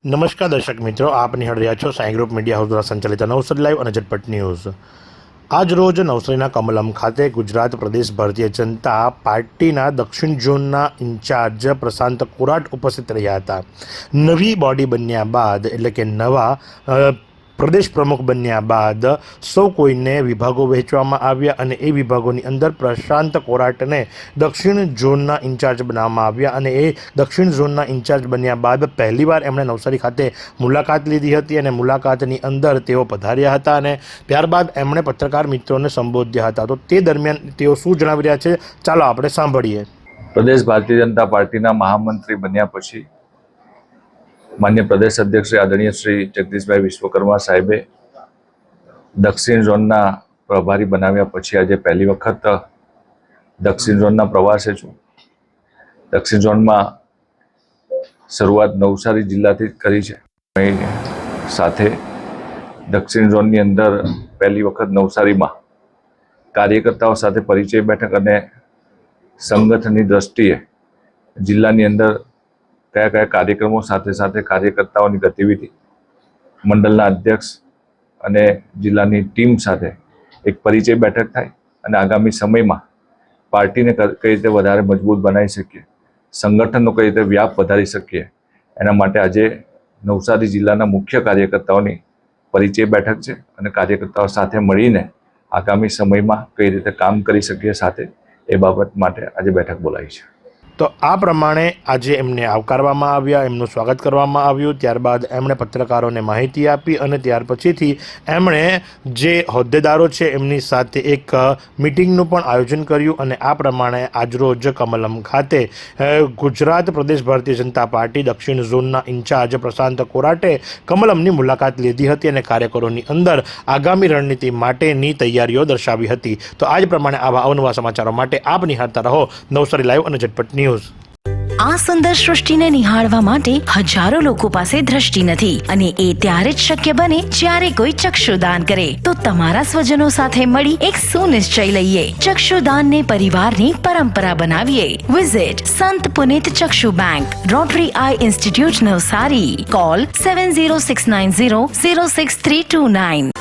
નમસ્કાર દર્શક મિત્રો, આપ નિહાળ રહ્યા છો સાઈ ગ્રુપ મીડિયા હાઉસ દ્વારા સંચાલિત નવસારી લાઈવ અને ઝટપટ ન્યૂઝ। આજ રોજ નવસારીના કમલમ ખાતે ગુજરાત પ્રદેશ ભારતીય જનતા પાર્ટીના દક્ષિણ ઝોનના ઇન્ચાર્જ પ્રશાંત કોરાટ ઉપસ્થિત રહ્યા હતા। નવી બોડી બન્યા બાદ એટલે કે નવા પ્રદેશ પ્રમુખ બન્યા બાદ સૌ કોઈને વિભાગો વહેંચવામાં આવ્યા અને એ વિભાગોની અંદર પ્રશાંત કોરાટને દક્ષિણ ઝોનના ઇન્ચાર્જ બનાવવામાં આવ્યા અને એ દક્ષિણ ઝોનના ઇન્ચાર્જ બન્યા બાદ પહેલીવાર એમણે નવસારી ખાતે મુલાકાત લીધી હતી અને મુલાકાતની અંદર તેઓ પધાર્યા હતા અને ત્યારબાદ એમણે પત્રકાર મિત્રોને સંબોધ્યા હતા। તો તે દરમિયાન તેઓ શું જણાવી રહ્યા છે, ચાલો આપણે સાંભળીએ। પ્રદેશ ભારતીય જનતા પાર્ટીના મહામંત્રી બન્યા પછી માન્ય પ્રદેશ અધ્યક્ષ આદરણીય શ્રી જગદીશભાઈ વિશ્વકર્મા સાહેબે દક્ષિણ ઝોનના પ્રભારી બનાવ્યા પછી આજે પહેલી વખત દક્ષિણ ઝોનના પ્રવાસે છું। દક્ષિણ ઝોનમાં શરૂઆત નવસારી જિલ્લાથી કરી છે। સાથે દક્ષિણ ઝોનની અંદર પહેલી વખત નવસારીમાં કાર્યકર્તાઓ સાથે પરિચય બેઠક અને સંગઠનની દ્રષ્ટિએ જિલ્લાની અંદર કયા કયા કાર્યક્રમો સાથે સાથે કાર્યકર્તાઓની ગતિવિધિ, મંડળના અધ્યક્ષ અને જિલ્લાની ટીમ સાથે એક પરિચય બેઠક થાય અને આગામી સમયમાં પાર્ટીને કઈ રીતે વધારે મજબૂત બનાવી શકીએ, સંગઠનનો કઈ રીતે વ્યાપ વધારી શકીએ, એના માટે આજે નવસારી જિલ્લાના મુખ્ય કાર્યકર્તાઓની પરિચય બેઠક છે અને કાર્યકર્તાઓ સાથે મળીને આગામી સમયમાં કઈ રીતે કામ કરી શકીએ સાથે એ બાબત માટે આજે બેઠક બોલાવી છે। તો આ પ્રમાણે આજે એમને આવકારવામાં આવ્યા, એમનું સ્વાગત કરવામાં આવ્યું। ત્યારબાદ એમણે પત્રકારોને માહિતી આપી અને ત્યાર પછીથી એમણે જે હોદ્દેદારો છે એમની સાથે એક મિટિંગનું પણ આયોજન કર્યું અને આ પ્રમાણે આજરોજ કમલમ ખાતે ગુજરાત પ્રદેશ ભારતીય જનતા પાર્ટી દક્ષિણ ઝોનના ઇન્ચાર્જ પ્રશાંત કોરાટે કમલમની મુલાકાત લીધી હતી અને કાર્યકરોની અંદર આગામી રણનીતિ માટેની તૈયારીઓ દર્શાવી હતી। તો આ જ પ્રમાણે આવા અવનવા સમાચારો માટે આપ નિહાળતા રહો નવસારી લાઈવ અને ઝટપટ ન્યૂઝ। આ સુંદર સૃષ્ટિને નિહાળવા માટે હજારો લોકો પાસે દ્રષ્ટિ નથી અને એ ત્યારે જ શક્ય બને જ્યારે કોઈ ચક્ષુદાન કરે। તો તમારા સ્વજનો સાથે મળી એક સુનિશ્ચય લઈએ, ચક્ષુદાનને પરિવારની પરંપરા બનાવીએ। Visit Sant Punit Chakshu bank, Rotary eye institute Navsari. Call 7069006329।